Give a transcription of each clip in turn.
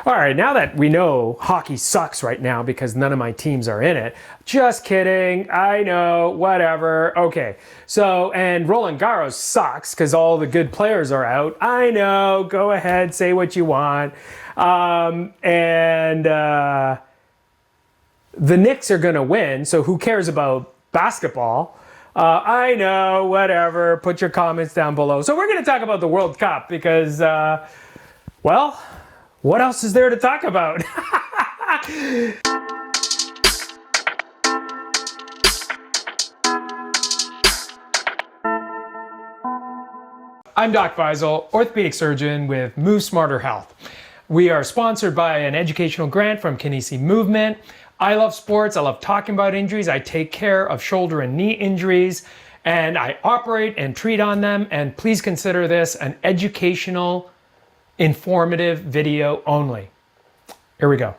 All right, now that we know hockey sucks right now because none of my teams are in it, just kidding, I know, whatever. Okay, so, and Roland Garros sucks because all the good players are out. I know, go ahead, say what you want. The Knicks are going to win, so who cares about basketball? I know, whatever, put your comments down below. So we're going to talk about the World Cup because, well, what else is there to talk about? I'm Doc Faisal, orthopedic surgeon with Move Smarter Health. We are sponsored by an educational grant from Kinesi Movement. I love sports. I love talking about injuries. I take care of shoulder and knee injuries, and I operate and treat on them. And please consider this an educational, informative video only. Here we go.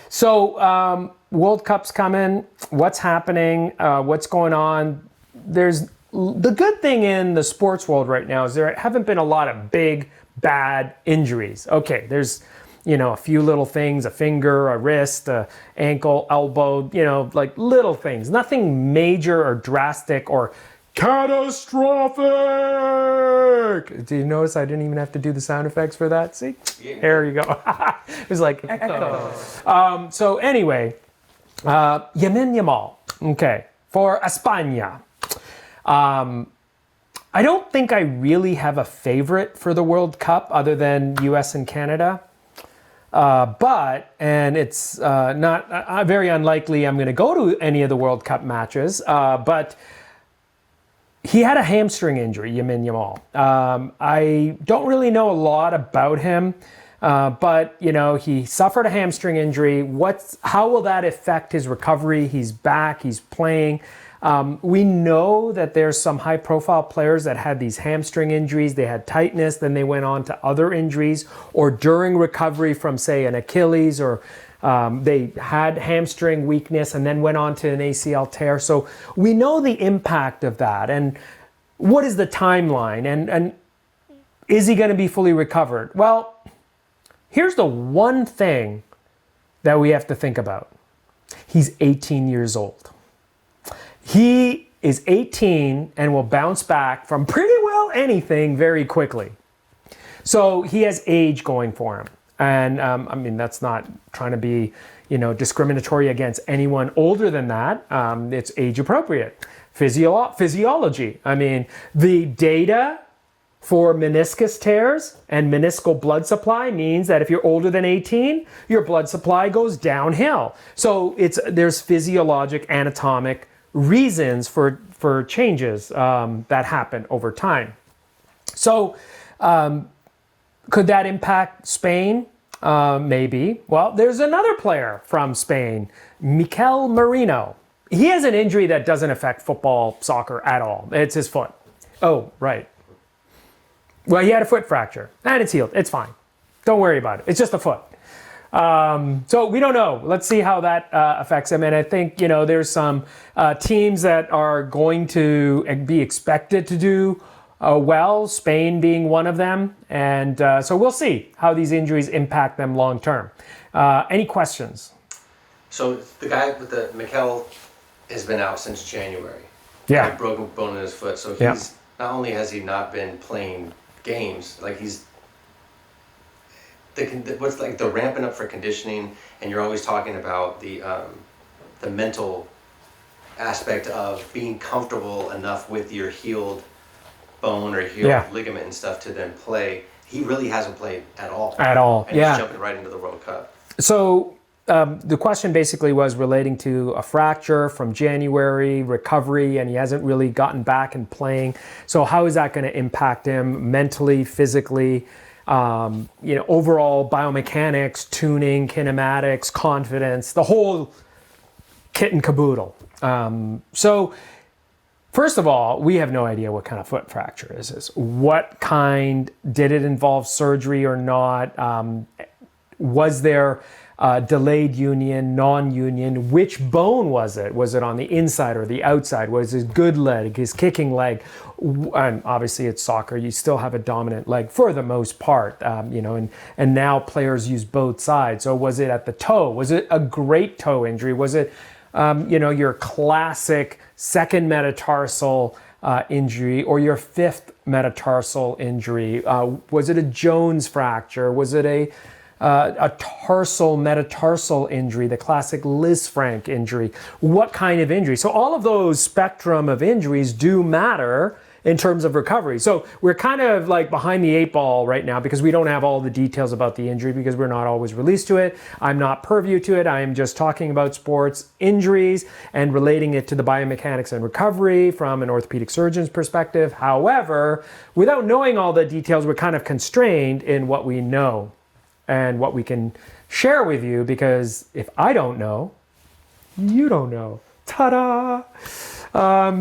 So World Cup's coming. What's happening? What's going on? The good thing in the sports world right now is there haven't been a lot of big, bad injuries. Okay, there's, a few little things, a finger, a wrist, a ankle, elbow, like little things. Nothing major or drastic or catastrophic. Do you notice I didn't even have to do the sound effects for that? See? Yeah. There you go. It was like echo. So anyway, Yamal, okay, for España. I don't think I really have a favorite for the World Cup other than US and Canada. And it's not very unlikely I'm going to go to any of the World Cup matches, but he had a hamstring injury, Yamal. I don't really know a lot about him, but he suffered a hamstring injury. How will that affect his recovery? He's back, he's playing. We know that there's some high-profile players that had these hamstring injuries. They had tightness, then they went on to other injuries, or during recovery from, say, an Achilles, or they had hamstring weakness and then went on to an ACL tear. So we know the impact of that. And what is the timeline? And is he going to be fully recovered? Well, here's the one thing that we have to think about. He's 18 years old. He is 18 and will bounce back from pretty well anything very quickly. So he has age going for him. And that's not trying to be, discriminatory against anyone older than that. It's age appropriate. Physiology. The data for meniscus tears and meniscal blood supply means that if you're older than 18, your blood supply goes downhill. So there's physiologic, anatomic reasons for changes that happen over time. So could that impact Spain? Maybe. Well, there's another player from Spain, Mikel Merino. He has an injury that doesn't affect football, soccer at all. It's his foot. Oh, right. Well, he had a foot fracture and it's healed. It's fine. Don't worry about it. It's just a foot. So we don't know. Let's see how that affects him. And I think, there's some teams that are going to be expected to do well, Spain being one of them. And so we'll see how these injuries impact them long term. Any questions? So the guy with the Mikel has been out since January. Yeah. He had a broken bone in his foot. So he's not only has he not been playing games, like he's what's like the ramping up for conditioning, and you're always talking about the mental aspect of being comfortable enough with your healed bone or healed ligament and stuff to then play. He really hasn't played at all. And he's jumping right into the World Cup. So the question basically was relating to a fracture from January, recovery, and he hasn't really gotten back and playing. So how is that going to impact him mentally, physically? Overall biomechanics, tuning, kinematics, confidence, the whole kit and caboodle. So first of all, we have no idea what kind of foot fracture this is. What kind? Did it involve surgery or not? Was there delayed union, non-union? Which bone was it? Was it on the inside or the outside? Was his good leg, his kicking leg? And obviously it's soccer, you still have a dominant leg for the most part, and now players use both sides. So was it at the toe? Was it a great toe injury? Was it, your classic second metatarsal injury or your fifth metatarsal injury? Was it a Jones fracture? Was it a tarsal metatarsal injury, the classic Lisfranc injury? What kind of injury? So all of those spectrum of injuries do matter in terms of recovery. So we're kind of like behind the eight ball right now because we don't have all the details about the injury because we're not always released to it. I'm not purview to it. I am just talking about sports injuries and relating it to the biomechanics and recovery from an orthopedic surgeon's perspective. However, without knowing all the details, we're kind of constrained in what we know and what we can share with you, because if I don't know, you don't know. Ta-da!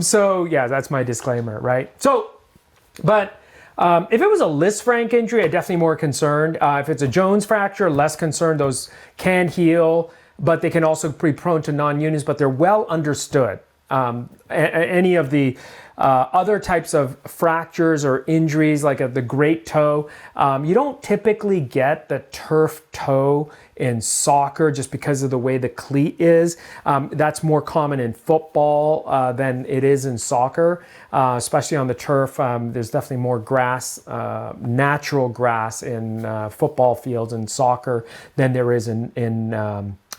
So yeah, that's my disclaimer, right? So, but if it was a Lisfranc injury, I'm definitely more concerned. If it's a Jones fracture, less concerned. Those can heal, but they can also be prone to non-unions, but they're well understood. Any of the other types of fractures or injuries, like the great toe, you don't typically get the turf toe in soccer just because of the way the cleat is. That's more common in football than it is in soccer, especially on the turf. There's definitely more grass, natural grass in football fields and soccer than there is in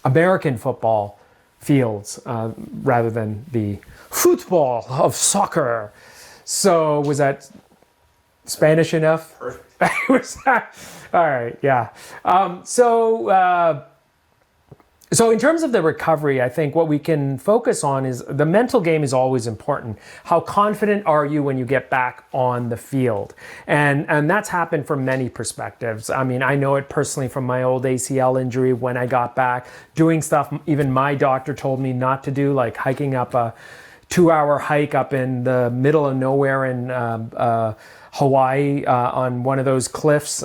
American football fields, rather than the football of soccer. So was that Spanish enough? Perfect. All right, yeah. So in terms of the recovery, I think what we can focus on is the mental game is always important. How confident are you when you get back on the field? And that's happened from many perspectives. I mean, I know it personally from my old ACL injury when I got back, doing stuff even my doctor told me not to do, like hiking up a 2-hour hike up in the middle of nowhere in Hawaii on one of those cliffs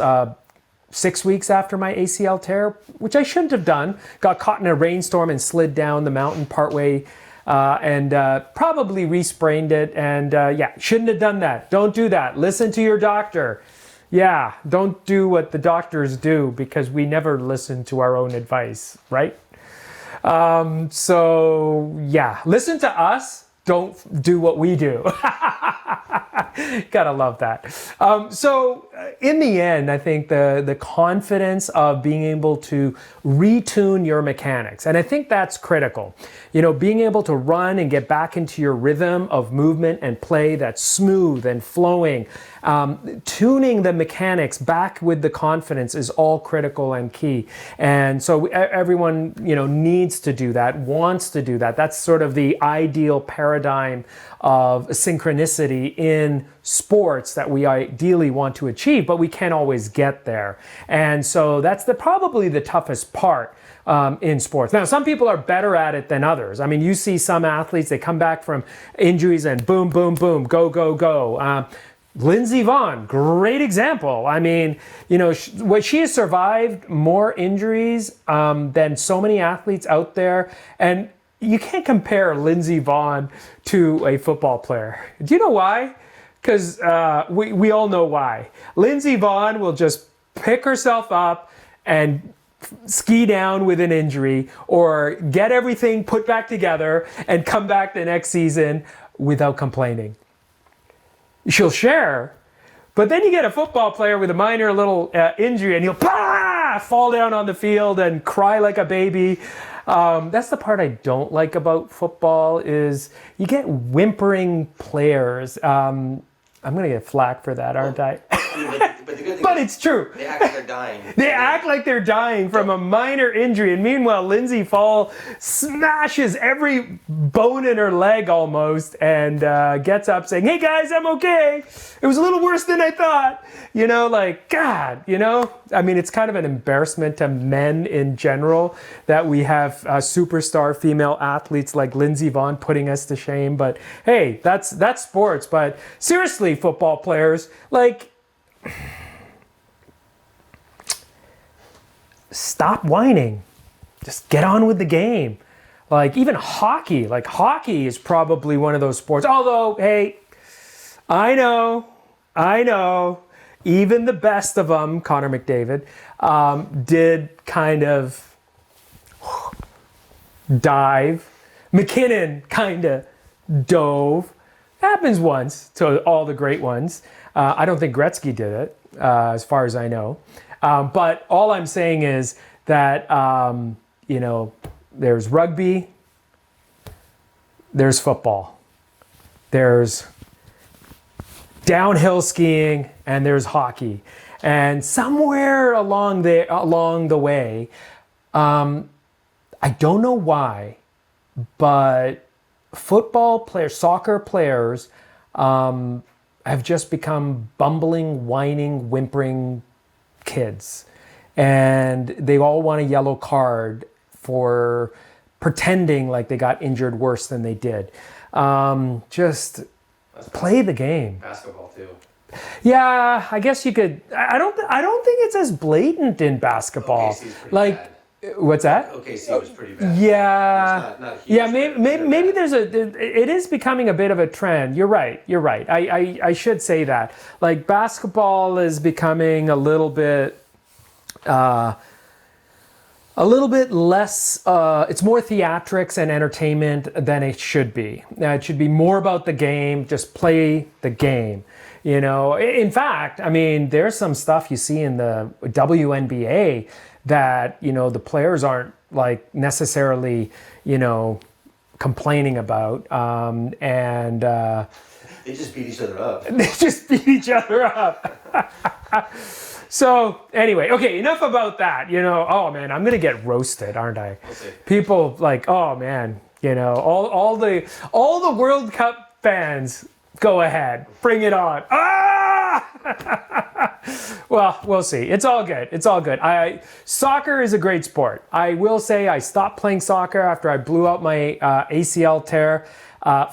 6 weeks after my ACL tear, which I shouldn't have done. Got caught in a rainstorm and slid down the mountain partway and probably re-sprained it. And shouldn't have done that. Don't do that. Listen to your doctor. Yeah, don't do what the doctors do, because we never listen to our own advice, right? Listen to us. Don't do what we do. Gotta love that. In the end, I think the confidence of being able to retune your mechanics, and I think that's critical. Being able to run and get back into your rhythm of movement and play that's smooth and flowing, tuning the mechanics back with the confidence is all critical and key. And so everyone, needs to do that, wants to do that. That's sort of the ideal paradigm of synchronicity in sports that we ideally want to achieve, but we can't always get there. And so that's probably the toughest part in sports. Now, some people are better at it than others. I mean, you see some athletes, they come back from injuries and boom, boom, boom, go, go, go. Lindsey Vonn, great example. I mean, she has survived more injuries than so many athletes out there. And you can't compare Lindsey Vonn to a football player. Do you know why? Because we all know why. Lindsey Vonn will just pick herself up and ski down with an injury or get everything put back together and come back the next season without complaining. She'll share, but then you get a football player with a minor little injury and he'll fall down on the field and cry like a baby. That's the part I don't like about football is you get whimpering players. I'm going to get flack for that, aren't I? But the good thing But is it's true. they act like they're dying. They act like they're dying from a minor injury. And meanwhile, Lindsey Fall smashes every bone in her leg almost and gets up saying, "Hey guys, I'm okay. It was a little worse than I thought." God, I mean, it's kind of an embarrassment to men in general that we have superstar female athletes like Lindsey Vonn putting us to shame. But hey, that's sports. But seriously, football players, stop whining. Just get on with the game. Like even hockey, is probably one of those sports. Although, hey, I know, even the best of them, Connor McDavid, did kind of dive. McKinnon kind of dove. Happens once to all the great ones. I don't think Gretzky did it, as far as I know. But all I'm saying is that, there's rugby, there's football, there's downhill skiing, and there's hockey. And somewhere along the way, I don't know why, but football players, soccer players, have just become bumbling, whining, whimpering kids. And they all want a yellow card for pretending like they got injured worse than they did. Just play the game. Basketball too. Yeah, I guess you could. I don't think it's as blatant in basketball. OKC's pretty Like, bad. what's that? OKC was pretty bad. Yeah, Not huge, yeah. Maybe it is becoming a bit of a trend. You're right. I should say that. Like basketball is becoming a little bit less. It's more theatrics and entertainment than it should be. It should be more about the game. Just play the game. In fact, I mean, there's some stuff you see in the WNBA that, the players aren't like necessarily, complaining about. And they just beat each other up. they just beat each other up. So anyway, okay, enough about that. Oh man, I'm gonna get roasted, aren't I? We'll see. People like, oh man, all the World Cup fans. Go ahead, bring it on. Well, we'll see. It's all good. Soccer is a great sport. I will say I stopped playing soccer after I blew out my ACL tear.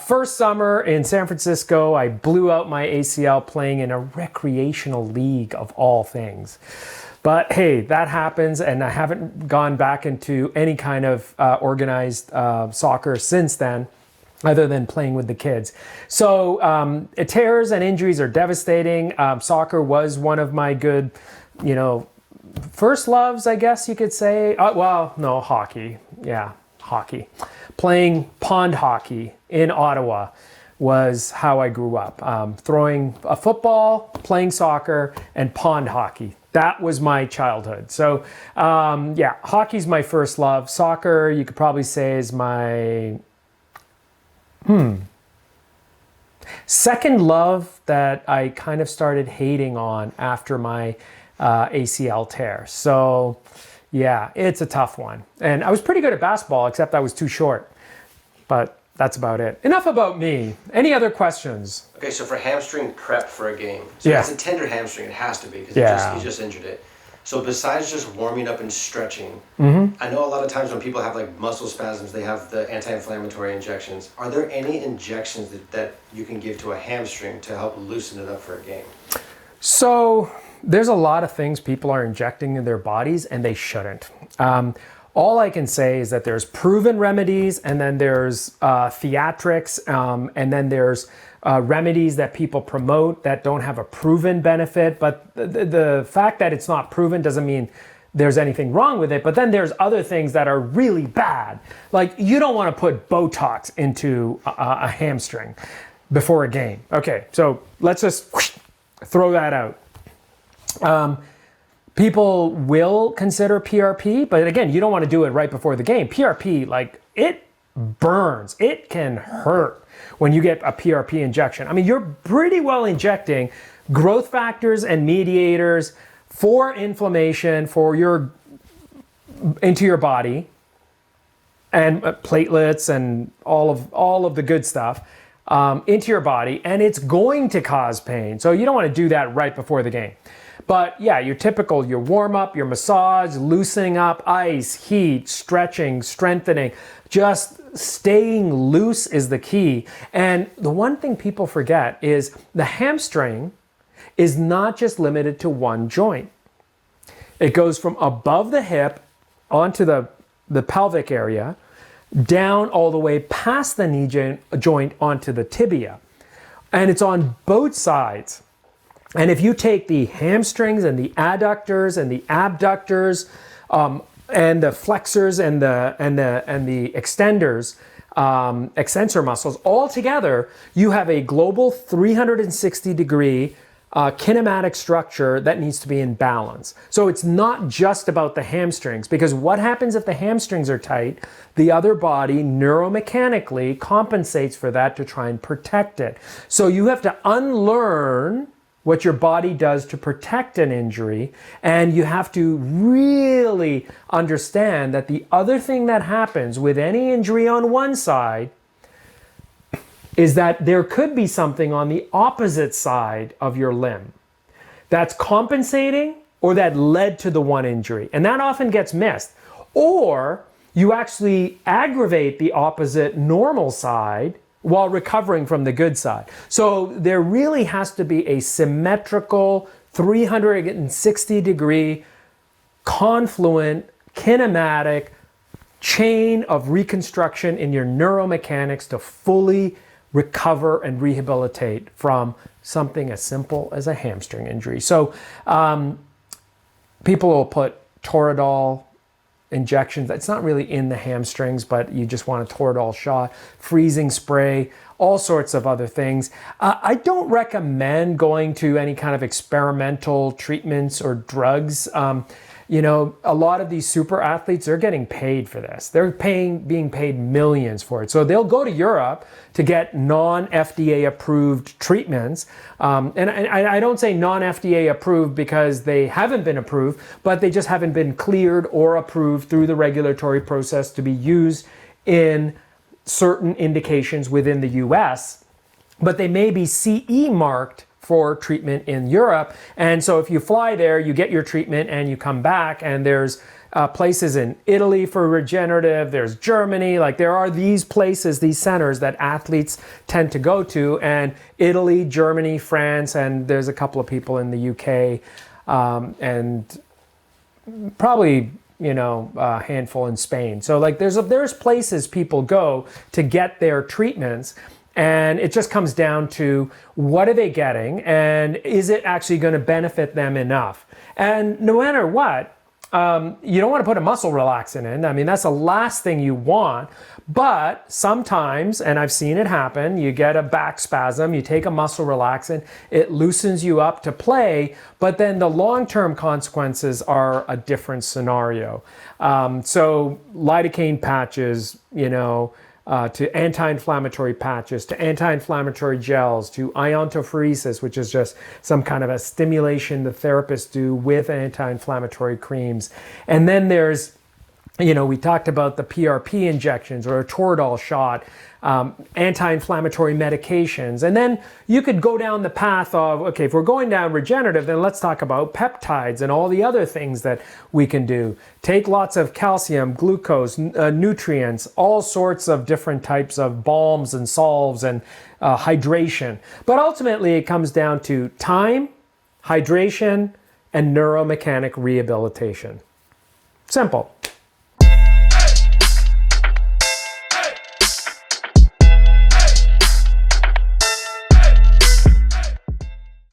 First summer in San Francisco, I blew out my ACL playing in a recreational league of all things. But hey, that happens, and I haven't gone back into any kind of organized soccer since then, other than playing with the kids. So tears and injuries are devastating. Soccer was one of my good, first loves, I guess you could say. No, hockey. Yeah, hockey. Playing pond hockey in Ottawa was how I grew up. Throwing a football, playing soccer, and pond hockey. That was my childhood. So hockey's my first love. Soccer, you could probably say, is my second love that I kind of started hating on after my ACL tear. So yeah, it's a tough one. And I was pretty good at basketball, except I was too short. But that's about it. Enough about me. Any other questions? Okay, so for hamstring prep for a game. So it's a tender hamstring, it has to be, because you just injured it. So besides just warming up and stretching, I know a lot of times when people have like muscle spasms, they have the anti-inflammatory injections. Are there any injections that you can give to a hamstring to help loosen it up for a game? So there's a lot of things people are injecting in their bodies, and they shouldn't. All I can say is that there's proven remedies, and then there's theatrics, and then there's remedies that people promote that don't have a proven benefit. But the fact that it's not proven doesn't mean there's anything wrong with it. But then there's other things that are really bad. Like you don't want to put Botox into a hamstring before a game. Okay, so let's just throw that out. People will consider PRP, but again, you don't want to do it right before the game. PRP, like, it burns. It can hurt when you get a PRP injection. I mean, you're pretty well injecting growth factors and mediators for inflammation into your body, and platelets and all of the good stuff into your body, and it's going to cause pain. So you don't want to do that right before the game. But yeah, your warm up, your massage, loosening up, ice, heat, stretching, strengthening, just staying loose is the key. And the one thing people forget is the hamstring is not just limited to one joint. It goes from above the hip onto the pelvic area, down all the way past the knee joint onto the tibia. And it's on both sides. And if you take the hamstrings and the adductors and the abductors and the flexors and the extenders, extensor muscles all together, you have a global 360-degree kinematic structure that needs to be in balance. So it's not just about the hamstrings, because what happens if the hamstrings are tight? The other body neuromechanically compensates for that to try and protect it. So you have to unlearn what your body does to protect an injury, and you have to really understand that the other thing that happens with any injury on one side is that there could be something on the opposite side of your limb that's compensating or that led to the one injury. And that often gets missed. Or you actually aggravate the opposite normal side while recovering from the good side. So there really has to be a symmetrical 360-degree confluent kinematic chain of reconstruction in your neuromechanics to fully recover and rehabilitate from something as simple as a hamstring injury. So people will put Toradol injections. It's not really in the hamstrings, but you just want a Toradol shot, freezing spray, all sorts of other things. I don't recommend going to any kind of experimental treatments or drugs. You know, a lot of these super athletes, they're getting paid for this. They're being paid millions for it. So they'll go to Europe to get non-FDA approved treatments. And I don't say non-FDA approved because they haven't been approved, but they just haven't been cleared or approved through the regulatory process to be used in certain indications within the US. But they may be CE marked for treatment in Europe. And so if you fly there, you get your treatment and you come back, and there's places in Italy for regenerative, there's Germany, like there are these places, these centers that athletes tend to go to, and Italy, Germany, France, and there's a couple of people in the UK, and probably, you know, a handful in Spain. So like there's places people go to get their treatments. And it just comes down to what are they getting, and is it actually going to benefit them enough? And no matter what, you don't want to put a muscle relaxant in. I mean, that's the last thing you want. But sometimes, and I've seen it happen, you get a back spasm, you take a muscle relaxant, it loosens you up to play, but then the long-term consequences are a different scenario. So lidocaine patches, you know, to anti-inflammatory patches, to anti-inflammatory gels, to iontophoresis, which is just some kind of a stimulation the therapists do with anti-inflammatory creams. And then there's, you know, we talked about the PRP injections or a Toradol shot, anti-inflammatory medications. And then you could go down the path of, okay, if we're going down regenerative, then let's talk about peptides and all the other things that we can do. Take lots of calcium, glucose, nutrients, all sorts of different types of balms and salves and hydration. But ultimately it comes down to time, hydration, and neuromechanic rehabilitation. Simple.